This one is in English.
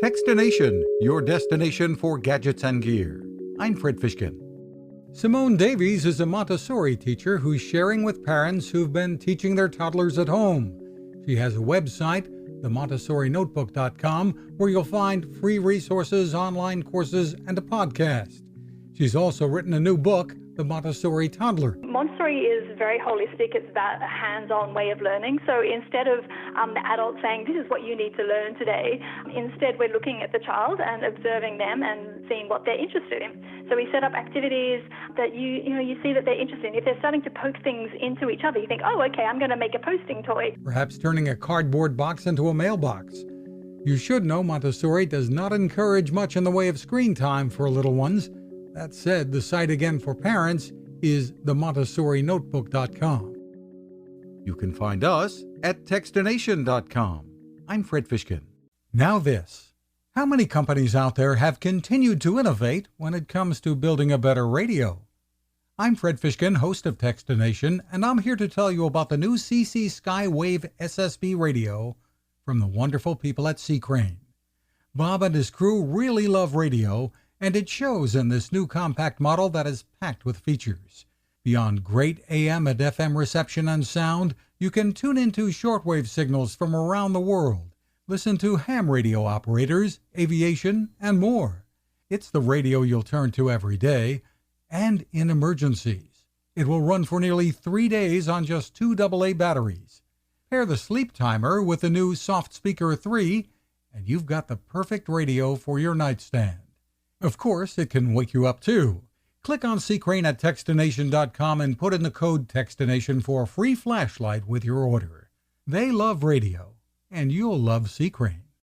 Techstination, your destination for gadgets and gear. I'm Fred Fishkin. Simone Davies is a Montessori teacher who's sharing with parents who've been teaching their toddlers at home. She has a website, themontessorinotebook.com, where you'll find free resources, online courses, and a podcast. She's also written a new book, The Montessori Toddler. Montessori is very holistic. It's about a hands-on way of learning. So instead of the adult saying, this is what you need to learn today, instead we're looking at the child and observing them and seeing what they're interested in. So we set up activities that you see that they're interested in. If they're starting to poke things into each other, you think, oh, okay, I'm going to make a posting toy. Perhaps turning a cardboard box into a mailbox. You should know Montessori does not encourage much in the way of screen time for little ones. That said, the site again for parents is themontessorinotebook.com. You can find us at Techstination.com. I'm Fred Fishkin. Now this. How many companies out there have continued to innovate when it comes to building a better radio? I'm Fred Fishkin, host of Techstination, and I'm here to tell you about the new CC Skywave SSB radio from the wonderful people at C. Crane. Bob and his crew really love radio, and it shows in this new compact model that is packed with features. Beyond great AM and FM reception and sound, you can tune into shortwave signals from around the world, listen to ham radio operators, aviation, and more. It's the radio you'll turn to every day, and in emergencies. It will run for nearly 3 days on just 2 AA batteries. Pair the sleep timer with the new Soft Speaker 3, and you've got the perfect radio for your nightstand. Of course, it can wake you up too. Click on C. Crane at Techstination.com and put in the code Techstination for a free flashlight with your order. They love radio, and you'll love C. Crane.